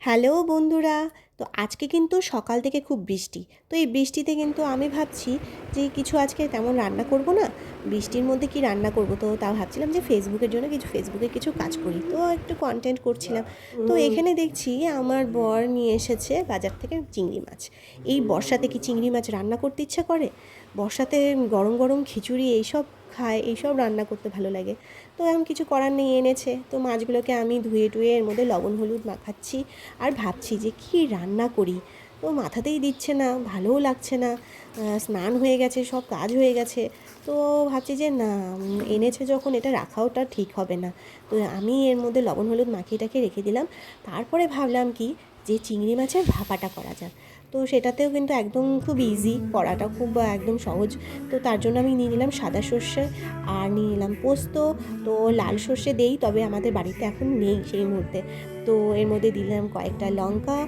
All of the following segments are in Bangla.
হ্যালো বন্ধুরা। তো আজকে কিন্তু সকাল থেকে খুব বৃষ্টি। তো এই বৃষ্টিতে কিন্তু আমি ভাবছি যে কিছু আজকে তেমন রান্না করব না। বৃষ্টির মধ্যে কি রান্না করব, তো তাও ভাবছিলাম যে ফেসবুকের জন্য ফেসবুকে কিছু কাজ করি, তো একটু কন্টেন্ট করছিলাম। তো এখানে দেখছি আমার বর নিয়ে এসেছে বাজার থেকে চিংড়ি মাছ। এই বর্ষাতে কি চিংড়ি মাছ রান্না করতে ইচ্ছা করে? বর্ষাতে গরম গরম খিচুড়ি এইসব খায়, এইসব রান্না করতে ভালো লাগে। তো এখন কিছু করার নেই, এনেছে তো মাছগুলোকে আমি ধুয়ে টুয়ে এর মধ্যে লবণ হলুদ মাখাচ্ছি। আর ভাবছি যে কী রান্না করি, তো মাথাতেই দিচ্ছে না, ভালোও লাগছে না। স্নান হয়ে গেছে, সব কাজ হয়ে গেছে। তো ভাবছি যে না, এনেছে যখন এটা রাখাওটা ঠিক হবে না। তো আমি এর মধ্যে লবণ হলুদ মাখিয়ে রেখে দিলাম। তারপরে ভাবলাম কি যে চিংড়ি মাছের ভাপাটা করা যাক। তো সেটাতেও কিন্তু একদম খুব ইজি করাটা, খুব একদম সহজ। তো তার জন্য আমি নিয়ে নিলাম সাদা সর্ষে, আর নিয়ে নিলাম পোস্ত। তো লাল সর্ষে দেই, তবে আমাদের বাড়িতে এখন নেই সেই মুহূর্তে। তো এর মধ্যে দিলাম কয়েকটা লঙ্কা,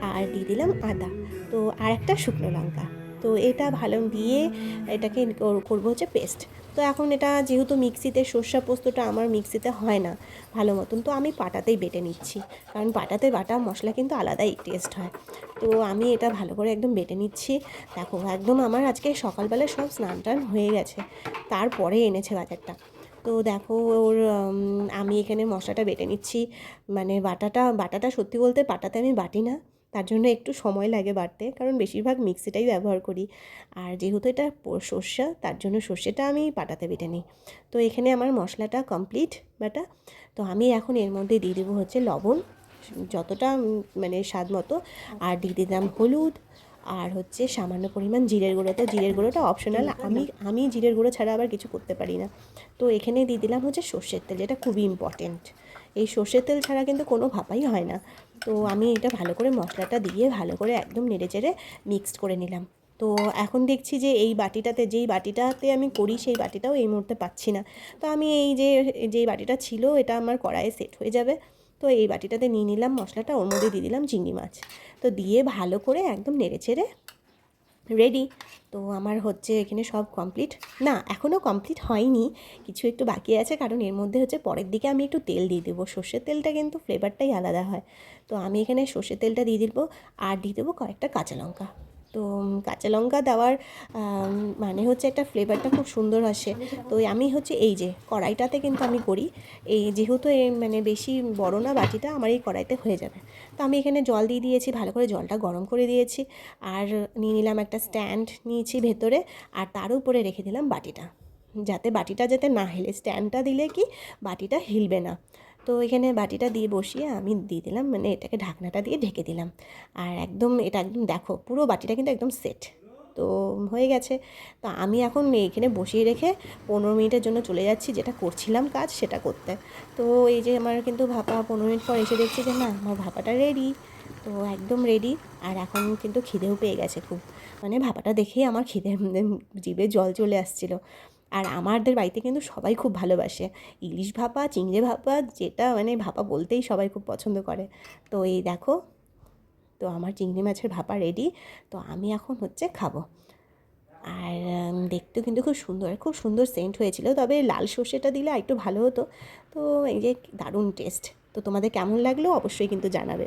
আর দিয়ে দিলাম আদা, তো আর একটা শুকনো লঙ্কা। তো এটা ভালো দিয়ে এটাকে করবো হচ্ছে পেস্ট। তো এখন এটা যেহেতু মিক্সিতে, সর্ষে পোস্তটা আমার মিক্সিতে হয় না ভালো মতন, তো আমি পাটাতেই বেটে নিচ্ছি। কারণ পাটাতে বাটা মশলা কিন্তু আলাদাই টেস্ট হয়। তো আমি এটা ভালো করে একদম বেটে নিচ্ছি। দেখো একদম আমার আজকে সকালবেলা সব স্নান টান হয়ে গেছে, তারপরে এনেছে বাজারটা। তো দেখো ওর আমি এখানে মশলাটা বেটে নিচ্ছি। মানে বাটাটা সত্যি বলতে পাটাতে আমি বাটি না, তার জন্য একটু সময় লাগে বাটতে, কারণ বেশিরভাগ মিক্সিটাই ব্যবহার করি। আর যেহেতু এটা সর্ষে, তার জন্য সর্ষেটা আমি পাটাতে বেটে নিই। তো এখানে আমার মশলাটা কমপ্লিট বাটা। তো আমি এখন এর মধ্যে দিয়ে দেবো হচ্ছে লবণ, যতটা মানে স্বাদ মতো। আর দিয়ে দিলাম হলুদ, আর হচ্ছে সামান্য পরিমাণ জিরের গুঁড়ো। তো জিরের গুঁড়োটা অপশনাল, আমি জিরের গুঁড়ো ছাড়া আবার কিছু করতে পারি না। তো এখানে দিয়ে দিলাম হচ্ছে সর্ষের তেল, যেটা খুবই ইম্পর্টেন্ট। এই সর্ষের তেল ছাড়া কিন্তু কোনো ভাপাই হয় না। তো আমি এটা ভালো করে মশলাটা দিয়ে ভালো করে একদম নেড়েচেড়ে মিক্সড করে নিলাম। তো এখন দেখছি যে এই বাটিটাতে, যেই বাটিটাতে আমি করি সেই বাটিটাও এই মুহূর্তে পাচ্ছি না। তো আমি এই যেই বাটিটা ছিল এটা আমার কড়াইয়ে সেট হয়ে যাবে। তো এই বাটিটাতে নিয়ে নিলাম মশলাটা, ওর মধ্যে দিয়ে দিলাম চিংড়ি মাছ। তো দিয়ে ভালো করে একদম নেড়েচেড়ে রেডি। তো আমার হচ্ছে এখানে সব কমপ্লিট। না, এখনও কমপ্লিট হয়নি, কিছু একটু বাকি আছে, কারণ এর মধ্যে হচ্ছে পরের দিকে আমি একটু তেল দিয়ে দেবো। সর্ষের তেলটা কিন্তু ফ্লেভারটাই আলাদা হয়। তো আমি এখানে সর্ষের তেলটা দিয়ে দেবো, আর দিয়ে দেবো কয়েকটা কাঁচা লঙ্কা। তো কাঁচা লঙ্কা দেওয়ার মানে হচ্ছে একটা ফ্লেভারটা খুব সুন্দর আসে। তো আমি হচ্ছে এই যে কড়াইটাতে কিন্তু আমি করি, এই যেহেতু মানে বেশি বড় না বাটিটা, আমার এই কড়াইতে হয়ে যাবে। তো আমি এখানে জল দিয়ে দিয়েছি, ভালো করে জলটা গরম করে দিয়েছি। আর নিয়ে নিলাম একটা স্ট্যান্ড নিয়েছি ভেতরে, আর তার উপরে রেখে দিলাম বাটিটা, যাতে বাটিটা যাতে না হেলে। স্ট্যান্ডটা দিলে কি বাটিটা হিলবে না। তো এখানে বাটিটা দিয়ে বসিয়ে আমি দিয়ে দিলাম, মানে এটাকে ঢাকনাটা দিয়ে ঢেকে দিলাম। আর একদম এটা একদম দেখো পুরো বাটিটা কিন্তু একদম সেট। তো হয়ে গেছে। তো আমি এখন এইখানে বসিয়ে রেখে 15 মিনিটের জন্য চলে যাচ্ছি, যেটা করছিলাম কাজ সেটা করতে। তো এই যে আমার কিন্তু ভাপা 15 মিনিট পর এসে দেখছি যে না, আমার ভাপাটা রেডি। তো একদম রেডি। আর এখন কিন্তু খিদেও পেয়ে গেছে খুব, মানে ভাপাটা দেখেই আমার খিদে জিভে জল চলে আসছিলো। আর আমাদের বাড়িতে কিন্তু সবাই খুব ভালোবাসে ইলিশ ভাপা, চিংড়ি ভাপা, যেটা মানে ভাপা বলতেই সবাই খুব পছন্দ করে। তো এই দেখো, তো আমার চিংড়ি মাছের ভাপা রেডি। তো আমি এখন হচ্ছে খাবো। আর দেখতেও কিন্তু খুব সুন্দর, খুব সুন্দর সেন্ট হয়েছিল, তবে লাল সর্ষেটা দিলে একটু ভালো হতো। তো এই যে দারুণ টেস্ট। তো তোমাদের কেমন লাগলো অবশ্যই কিন্তু জানাবে।